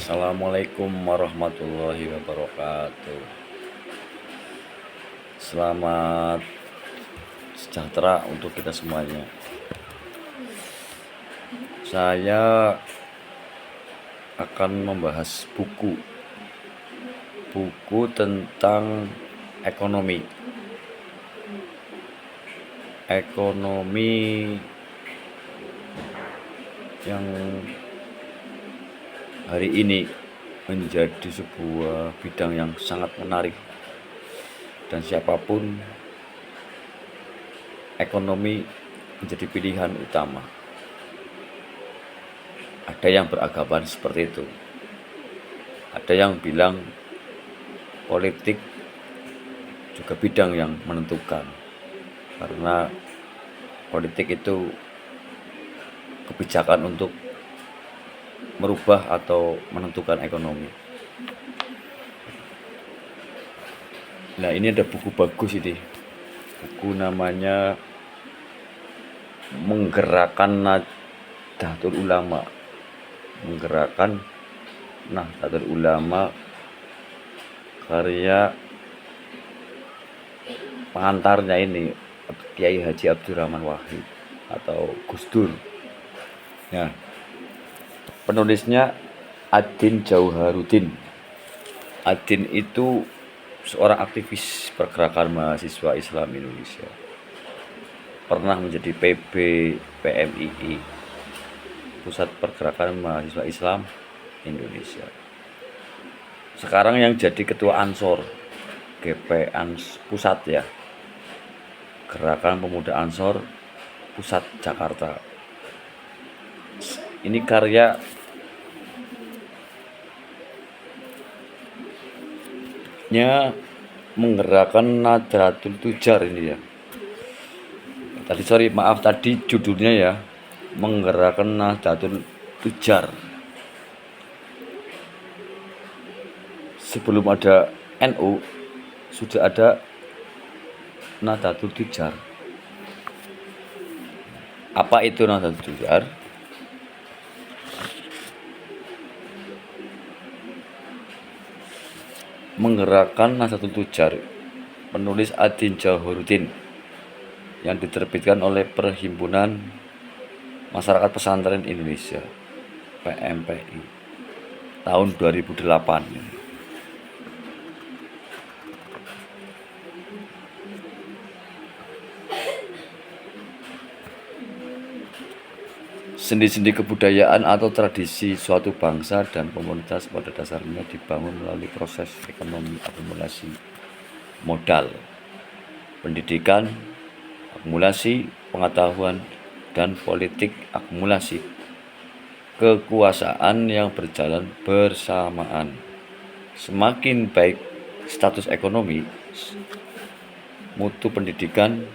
Assalamualaikum warahmatullahi wabarakatuh. Selamat sejahtera untuk kita semuanya. Saya akan membahas buku tentang ekonomi yang hari ini menjadi sebuah bidang yang sangat menarik, dan siapapun ekonomi menjadi pilihan utama. Ada yang beranggapan seperti itu. Ada yang bilang politik juga bidang yang menentukan, karena politik itu kebijakan untuk merubah atau menentukan ekonomi. Nah, ini ada buku bagus ini. Buku namanya Menggerakkan Nahdlatul Ulama. Menggerakkan Nahdlatul Ulama, karya pengantarnya ini Kiai Haji Abdurrahman Wahid atau Gus Dur. Ya, penulisnya Adin Jauharuddin. Adin itu seorang aktivis pergerakan mahasiswa Islam Indonesia. Pernah menjadi PB PMII, Pusat Pergerakan Mahasiswa Islam Indonesia. Sekarang yang jadi ketua Ansor, GP Pusat ya, Gerakan Pemuda Ansor Pusat Jakarta. Ini karya Menggerakkan Nahdlatul Tujar ini ya. Tadi judulnya ya, Menggerakkan Nahdlatul Tujar. Sebelum ada NU sudah ada Nahdlatul Tujar. Apa itu Nahdlatul Tujar? Menggerakkan Nahdlatul Tujar, penulis Adin Jauharuddin, yang diterbitkan oleh Perhimpunan Masyarakat Pesantren Indonesia PMPI tahun 2008. Sendi-sendi kebudayaan atau tradisi suatu bangsa dan komunitas pada dasarnya dibangun melalui proses ekonomi akumulasi modal, pendidikan akumulasi pengetahuan, dan politik akumulasi kekuasaan yang berjalan bersamaan. Semakin baik status ekonomi, mutu pendidikan,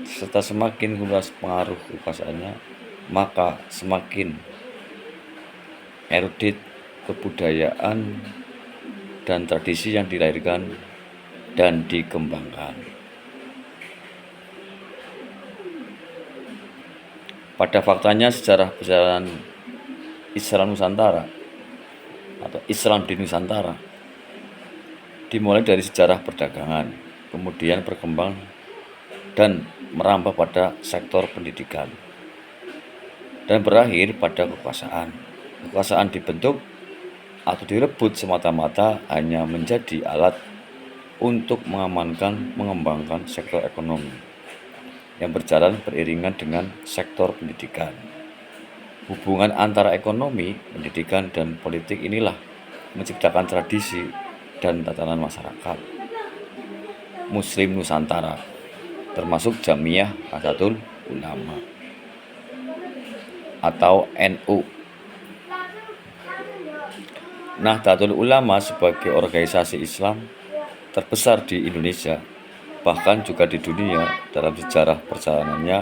serta semakin luas pengaruh kekuasaannya, maka semakin erudit kebudayaan dan tradisi yang dilahirkan dan dikembangkan. Pada faktanya, sejarah perjalanan Islam Nusantara atau Islam di Nusantara dimulai dari sejarah perdagangan, kemudian berkembang dan merambah pada sektor pendidikan, dan berakhir pada kekuasaan. Kekuasaan dibentuk atau direbut semata-mata hanya menjadi alat untuk mengembangkan sektor ekonomi yang berjalan beriringan dengan sektor pendidikan. Hubungan antara ekonomi, pendidikan, dan politik inilah menciptakan tradisi dan tatanan masyarakat Muslim Nusantara, termasuk Jamiah Nahdlatul Ulama atau NU. Nahdlatul Ulama sebagai organisasi Islam terbesar di Indonesia, bahkan juga di dunia, dalam sejarah perjalanannya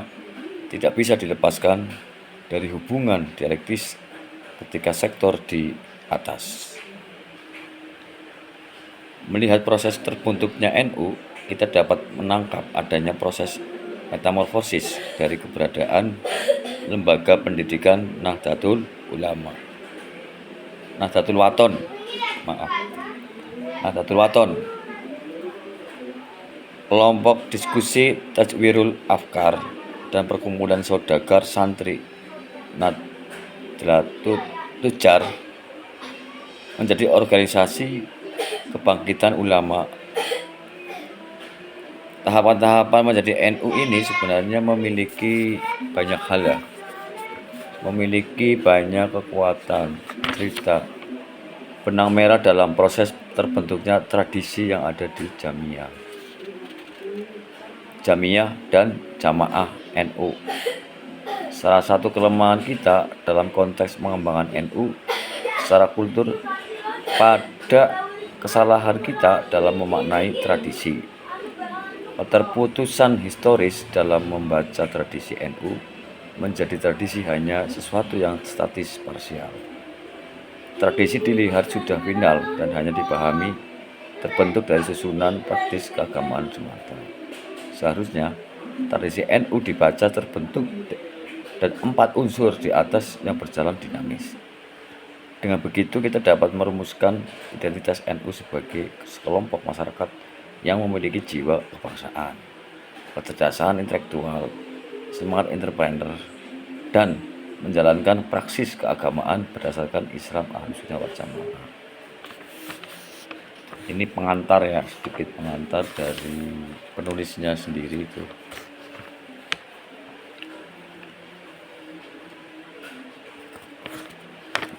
tidak bisa dilepaskan dari hubungan dialektis ketika sektor di atas. Melihat proses terbentuknya NU, kita dapat menangkap adanya proses metamorfosis dari keberadaan lembaga pendidikan Nahdlatul Ulama. Nahdlatul Wathon, maaf, Nahdlatul Wathon, kelompok diskusi Tajwirul Afkar, dan perkumpulan saudagar santri Nahdlatul Tujar menjadi organisasi kebangkitan ulama. Tahapan-tahapan menjadi NU ini sebenarnya memiliki banyak hal ya, memiliki banyak kekuatan, cerita, benang merah dalam proses terbentuknya tradisi yang ada di Jamiyah dan Jamaah NU. Salah satu kelemahan kita dalam konteks mengembangkan NU secara kultur pada kesalahan kita dalam memaknai tradisi. Keterputusan historis dalam membaca tradisi NU menjadi tradisi hanya sesuatu yang statis parsial. Tradisi dilihat sudah final dan hanya dipahami terbentuk dari susunan praktis keagamaan semata. Seharusnya tradisi NU dibaca terbentuk dan 4 unsur di atas yang berjalan dinamis. Dengan begitu kita dapat merumuskan identitas NU sebagai sekelompok masyarakat yang memiliki jiwa kebangsaan, kecerdasan intelektual, semangat entrepreneur, dan menjalankan praksis keagamaan berdasarkan Islam Ahlussunnah wal Jamaah. Ini pengantar ya, sedikit pengantar dari penulisnya sendiri itu.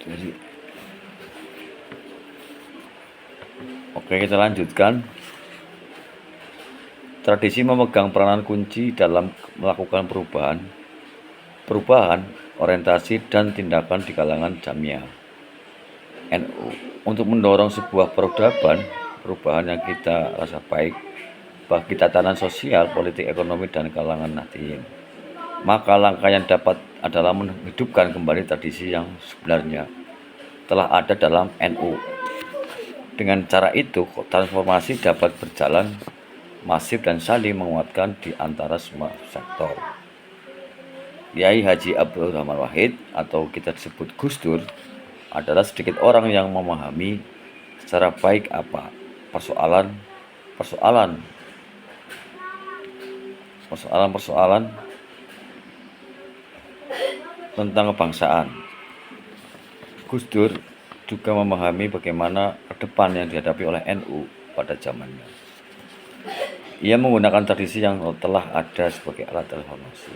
Jadi, oke, kita lanjutkan. Tradisi memegang peranan kunci dalam melakukan perubahan orientasi dan tindakan di kalangan Jamiyah NU untuk mendorong sebuah perubahan yang kita rasa baik bagi tatanan sosial, politik, ekonomi, dan kalangan Nahdliyin. Maka langkah yang dapat adalah menghidupkan kembali tradisi yang sebenarnya telah ada dalam NU. Dengan cara itu, transformasi dapat berjalan masif dan saling menguatkan di antara semua sektor. Kiai Haji Abdul Rahman Wahid atau kita disebut Gus Dur adalah sedikit orang yang memahami secara baik apa persoalan tentang kebangsaan. Gus Dur juga memahami bagaimana ke depan yang dihadapi oleh NU pada zamannya. Ia menggunakan tradisi yang telah ada sebagai alat reformasi.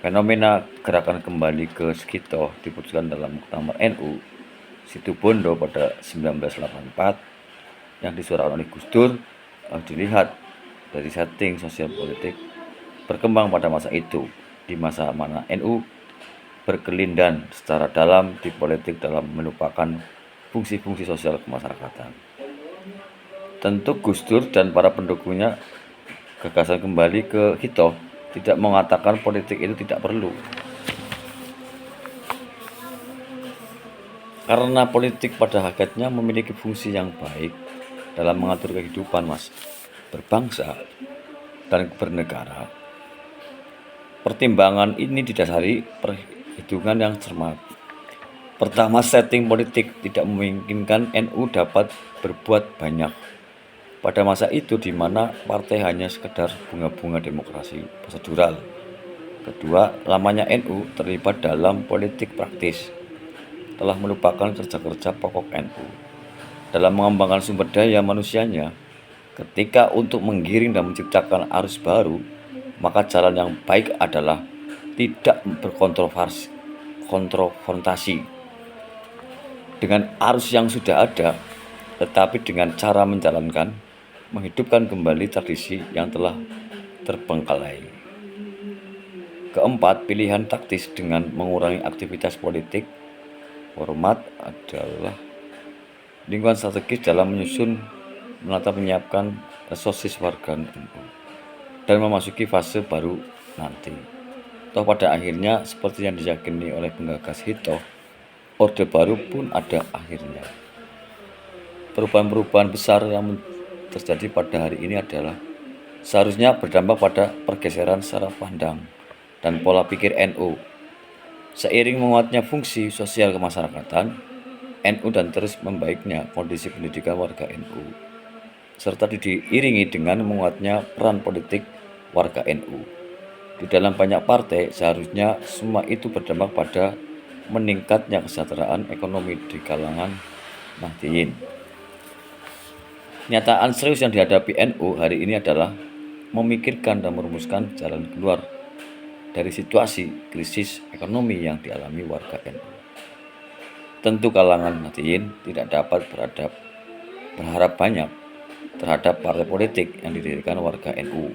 Fenomena gerakan kembali ke Skito diputuskan dalam Muktamar NU Situbondo pada 1984 yang disuarakan oleh Gus Dur harus dilihat dari setting sosial politik berkembang pada masa itu, di masa mana NU berkelindan secara dalam di politik dalam melupakan fungsi-fungsi sosial kemasyarakatan. Tentu Gus Dur dan para pendukungnya gagasan kembali ke Hito tidak mengatakan politik itu tidak perlu. Karena politik pada hakikatnya memiliki fungsi yang baik dalam mengatur kehidupan berbangsa dan bernegara. Pertimbangan ini didasari perhitungan yang cermat. Pertama, setting politik tidak memungkinkan NU dapat berbuat banyak pada masa itu di mana partai hanya sekedar bunga-bunga demokrasi prosedural. Kedua, lamanya NU terlibat dalam politik praktis telah melupakan kerja-kerja pokok NU dalam mengembangkan sumber daya manusianya. Ketika untuk menggiring dan menciptakan arus baru, maka jalan yang baik adalah tidak konfrontasi dengan arus yang sudah ada, tetapi dengan cara menghidupkan kembali tradisi yang telah terbengkalai. Keempat, pilihan taktis dengan mengurangi aktivitas politik format adalah lingkungan strategis dalam menyusun, menata, menyiapkan resources warga NU dan memasuki fase baru nanti. Toh pada akhirnya seperti yang diyakini oleh penggagas Hito, orde baru pun ada akhirnya. Perubahan-perubahan besar yang terjadi pada hari ini adalah seharusnya berdampak pada pergeseran secara pandang dan pola pikir NU. Seiring menguatnya fungsi sosial kemasyarakatan, NU dan terus membaiknya kondisi pendidikan warga NU, serta diiringi dengan menguatnya peran politik warga NU. Di dalam banyak partai, seharusnya semua itu berdampak pada meningkatnya kesejahteraan ekonomi di kalangan Nahdliyin. Kenyataan serius yang dihadapi NU hari ini adalah memikirkan dan merumuskan jalan keluar dari situasi krisis ekonomi yang dialami warga NU. Tentu kalangan Nahdliyin tidak dapat berharap banyak terhadap partai politik yang didirikan warga NU.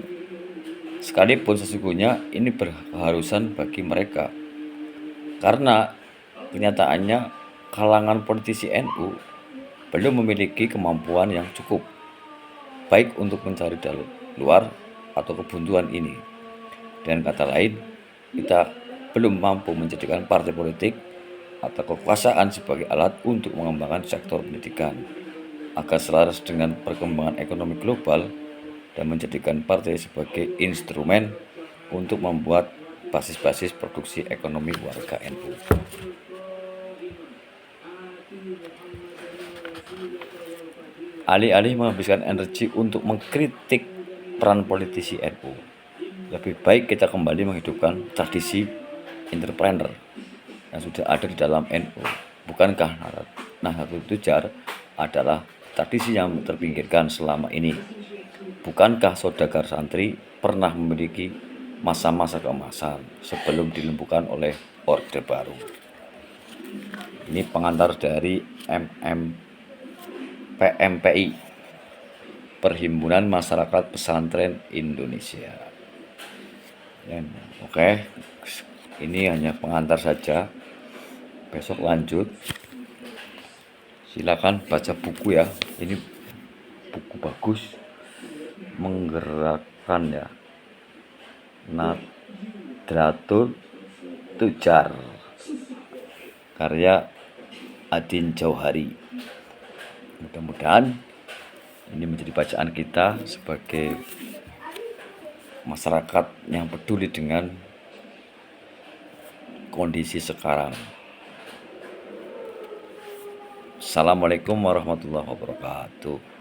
Sekalipun sesungguhnya ini berkeharusan bagi mereka, karena kenyataannya kalangan politisi NU belum memiliki kemampuan yang cukup, baik untuk mencari jalan keluar atau kebuntuan ini. Dengan kata lain, kita belum mampu menjadikan partai politik atau kekuasaan sebagai alat untuk mengembangkan sektor pendidikan agar selaras dengan perkembangan ekonomi global dan menjadikan partai sebagai instrumen untuk membuat basis-basis produksi ekonomi warga NU. Alih-alih menghabiskan energi untuk mengkritik peran politisi NU, lebih baik kita kembali menghidupkan tradisi entrepreneur yang sudah ada di dalam NU. Bukankah Nahdlatul Tujar adalah tradisi yang terpinggirkan selama ini? Bukankah saudagar santri pernah memiliki masa-masa keemasan sebelum dilumpuhkan oleh Orde Baru? Ini pengantar dari PMPI, Perhimpunan Masyarakat Pesantren Indonesia. Oke, ini hanya pengantar saja. Besok lanjut. Silakan baca buku ya. Ini buku bagus, menggerakkan ya. Nahdlatul Tujar, karya Adin Jauhari. Mudah-mudahan ini menjadi bacaan kita sebagai masyarakat yang peduli dengan kondisi sekarang. Assalamualaikum warahmatullahi wabarakatuh.